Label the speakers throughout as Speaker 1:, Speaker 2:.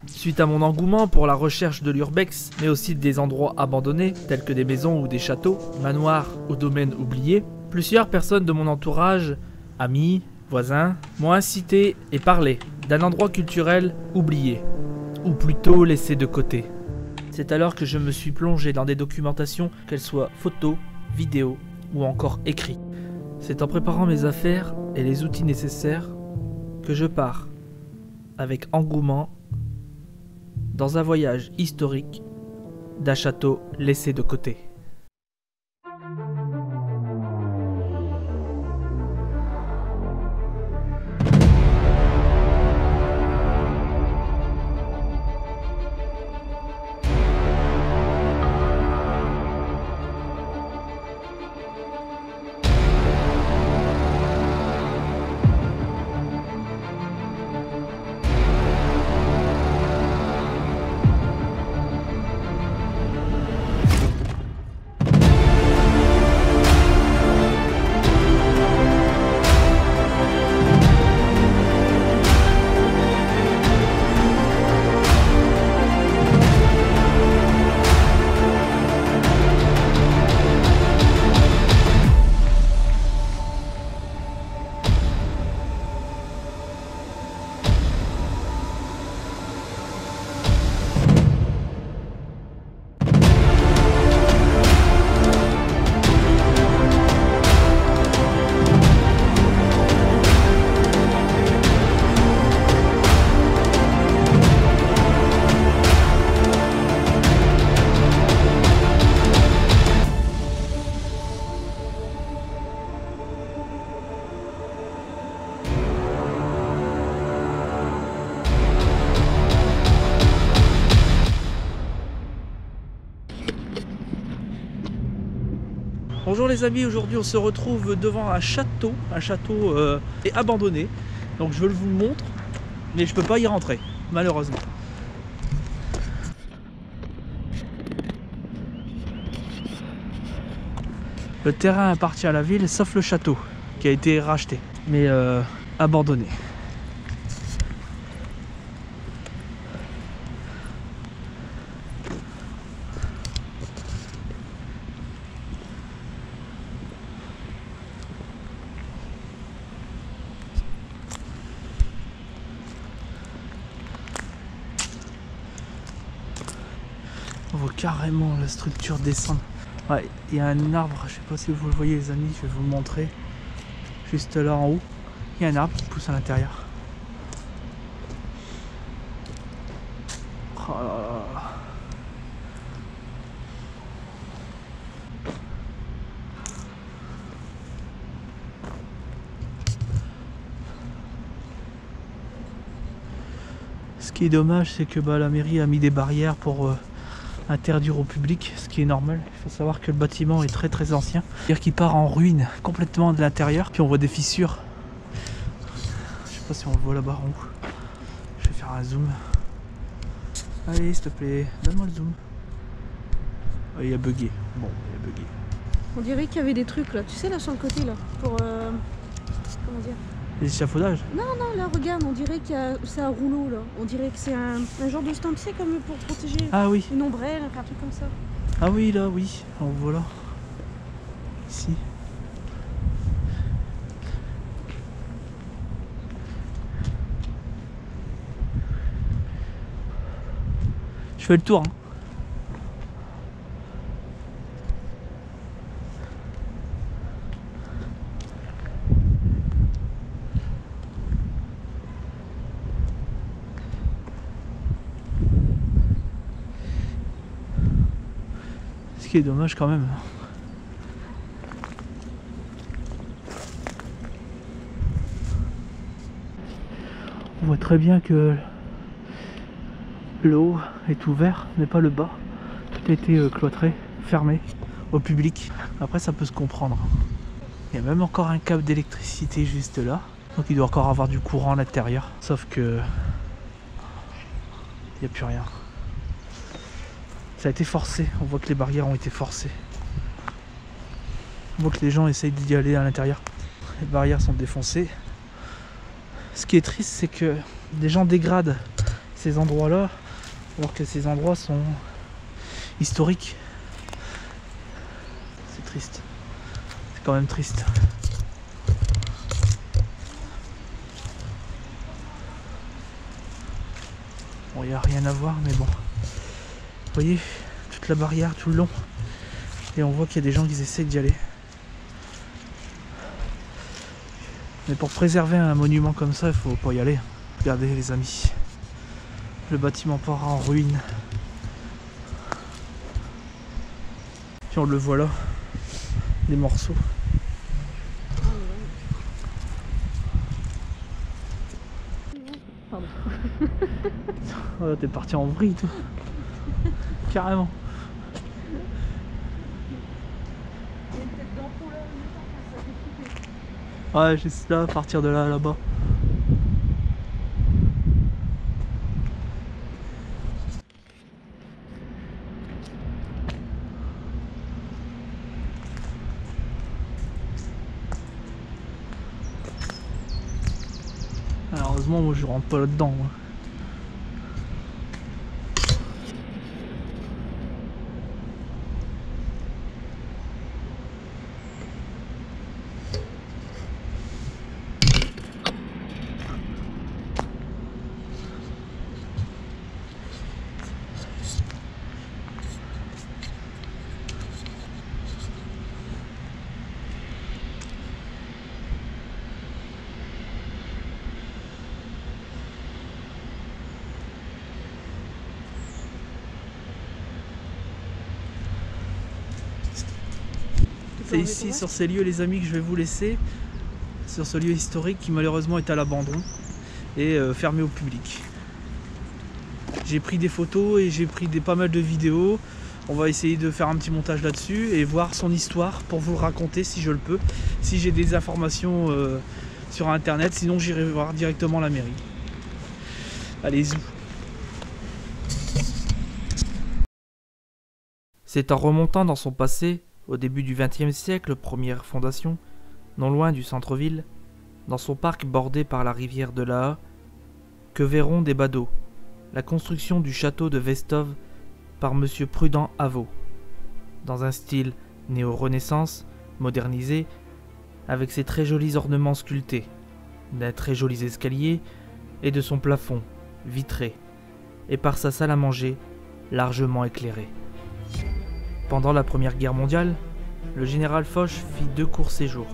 Speaker 1: Suite à mon engouement pour la recherche de l'urbex, mais aussi des endroits abandonnés, tels que des maisons ou des châteaux, manoirs ou domaines oubliés, plusieurs personnes de mon entourage, amis, voisins, m'ont incité et parlé d'un endroit culturel oublié, ou plutôt laissé de côté. C'est alors que je me suis plongé dans des documentations, qu'elles soient photos, vidéos ou encore écrits. C'est en préparant mes affaires et les outils nécessaires que je pars, avec engouement, dans un voyage historique d'un château laissé de côté. Bonjour les amis, aujourd'hui on se retrouve devant un château est abandonné. Donc je vous le montre, mais je peux pas y rentrer, malheureusement. Le terrain appartient à la ville, sauf le château, qui a été racheté, mais abandonné. On voit carrément la structure descendre. Ouais, il y a un arbre, je sais pas si vous le voyez les amis, je vais vous le montrer. Juste là en haut, il y a un arbre qui pousse à l'intérieur. Oh là là. Ce qui est dommage, c'est que la mairie a mis des barrières pour interdire au public, ce qui est normal. Il faut savoir que le bâtiment est très ancien, c'est-à-dire qu'il part en ruine complètement de l'intérieur, puis on voit des fissures. Je sais pas si on le voit là-bas en haut. Je vais faire un zoom. Allez, s'il te plaît, donne-moi le zoom. Oh, il a bugué. Bon, il a bugué.
Speaker 2: On dirait qu'il y avait des trucs là, tu sais là sur le côté là, pour comment dire?
Speaker 1: Les échafaudages?
Speaker 2: Non, non, là regarde, on dirait qu'il y a c'est un rouleau là. On dirait que c'est un genre de stand, tu sais, comme pour protéger une ombrelle, un truc comme ça.
Speaker 1: Ah oui, là, oui, on voit là. Ici. Je fais le tour, hein. Ce qui est dommage quand même. On voit très bien que le haut est ouvert, mais pas le bas. Tout a été cloîtré, fermé au public. Après ça peut se comprendre. Il y a même encore un câble d'électricité juste là. Donc il doit encore avoir du courant à l'intérieur. Sauf que... il n'y a plus rien. Ça a été forcé. On voit que les barrières ont été forcées. On voit que les gens essayent d'y aller à l'intérieur. Les barrières sont défoncées. Ce qui est triste, c'est que des gens dégradent ces endroits-là, alors que ces endroits sont historiques. C'est triste. C'est quand même triste. Bon, il n'y a rien à voir, mais bon. Vous voyez, toute la barrière, tout le long. Et on voit qu'il y a des gens qui essaient d'y aller. Mais pour préserver un monument comme ça, il faut pas y aller. Regardez les amis. Le bâtiment part en ruine. Puis on le voit là. Les morceaux.
Speaker 2: Pardon.
Speaker 1: Oh, t'es parti en vrille toi. Carrément.
Speaker 2: Il y a une tête d'ampoule là, ça fait flipper.
Speaker 1: Ouais, juste là, à partir de là, là-bas. Alors, heureusement, moi je rentre pas là-dedans. Moi. C'est ici, sur ces lieux, les amis, que je vais vous laisser. Sur ce lieu historique qui malheureusement est à l'abandon et fermé au public. J'ai pris des photos et j'ai pris pas mal de vidéos. On va essayer de faire un petit montage là-dessus et voir son histoire pour vous le raconter si je le peux. Si j'ai des informations sur internet, sinon j'irai voir directement la mairie. Allez, zou. C'est en remontant dans son passé, au début du XXe siècle, première fondation, non loin du centre-ville, dans son parc bordé par la rivière de l'Aa, que verront des badauds la construction du château de Westhoff par M. Prudent Avaux, dans un style néo-renaissance, modernisé, avec ses très jolis ornements sculptés, d'un très jolis escaliers et de son plafond, vitré, et par sa salle à manger, largement éclairée. Pendant la Première Guerre mondiale, le général Foch fit 2 courts séjours,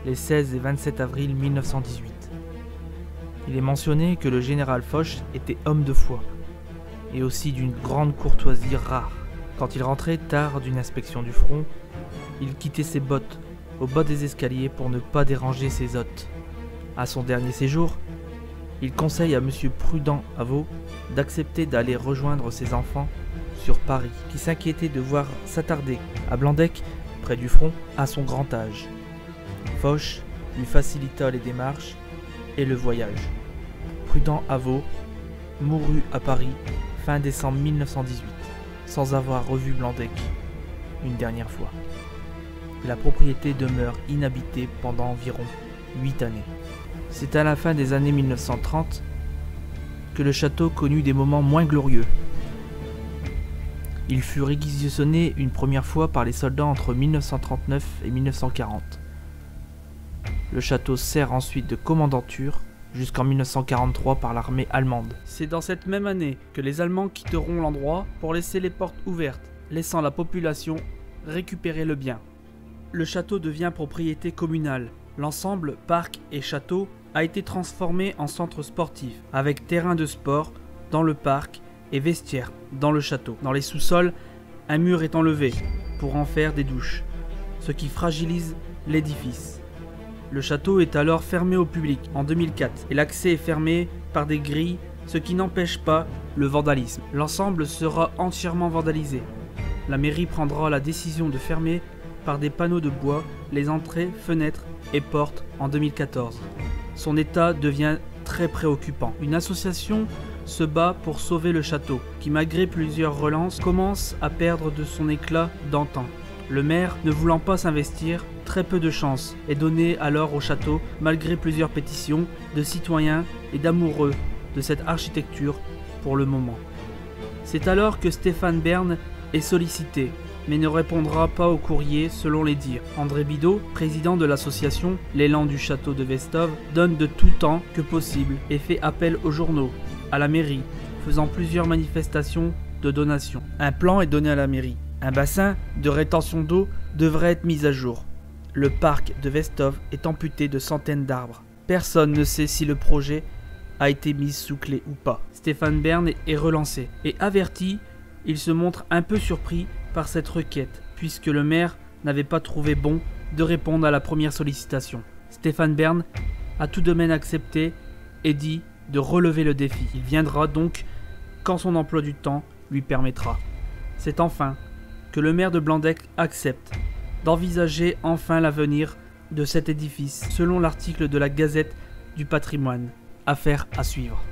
Speaker 1: les 16 et 27 avril 1918. Il est mentionné que le général Foch était homme de foi, et aussi d'une grande courtoisie rare. Quand il rentrait tard d'une inspection du front, il quittait ses bottes au bas des escaliers pour ne pas déranger ses hôtes. À son dernier séjour, il conseille à M. Prudent Avaux d'accepter d'aller rejoindre ses enfants sur Paris, qui s'inquiétait de voir s'attarder à Blandec, près du front, à son grand âge. Foch lui facilita les démarches et le voyage. Prudent Avaux mourut à Paris fin décembre 1918, sans avoir revu Blandec une dernière fois. La propriété demeure inhabitée pendant environ 8 années. C'est à la fin des années 1930 que le château connut des moments moins glorieux. Il fut réquisitionné une première fois par les soldats entre 1939 et 1940. Le château sert ensuite de commandanture jusqu'en 1943 par l'armée allemande. C'est dans cette même année que les Allemands quitteront l'endroit pour laisser les portes ouvertes, laissant la population récupérer le bien. Le château devient propriété communale. L'ensemble, parc et château, a été transformé en centre sportif, avec terrain de sport dans le parc et vestiaires dans le château. Dans les sous-sols, un mur est enlevé pour en faire des douches, ce qui fragilise l'édifice. Le château est alors fermé au public en 2004 et l'accès est fermé par des grilles, ce qui n'empêche pas le vandalisme. L'ensemble sera entièrement vandalisé. La mairie prendra la décision de fermer par des panneaux de bois les entrées, fenêtres et portes en 2014. son état devient très préoccupant. Une association se bat pour sauver le château, qui malgré plusieurs relances, commence à perdre de son éclat d'antan. Le maire, ne voulant pas s'investir, très peu de chance est donnée alors au château, malgré plusieurs pétitions de citoyens et d'amoureux de cette architecture pour le moment. C'est alors que Stéphane Bern est sollicité, mais ne répondra pas au courrier selon les dires. André Bidault, président de l'association L'élan du château de Vestov, donne de tout temps que possible et fait appel aux journaux, à la mairie, faisant plusieurs manifestations de donation. Un plan est donné à la mairie. Un bassin de rétention d'eau devrait être mis à jour. Le parc de Vestov est amputé de centaines d'arbres. Personne ne sait si le projet a été mis sous clé ou pas. Stéphane Bern est relancé et averti, il se montre un peu surpris par cette requête, puisque le maire n'avait pas trouvé bon de répondre à la première sollicitation. Stéphane Bern a tout de même accepté et dit de relever le défi. Il viendra donc quand son emploi du temps lui permettra. C'est enfin que le maire de Blandec accepte d'envisager enfin l'avenir de cet édifice, selon l'article de la Gazette du patrimoine. Affaire à suivre.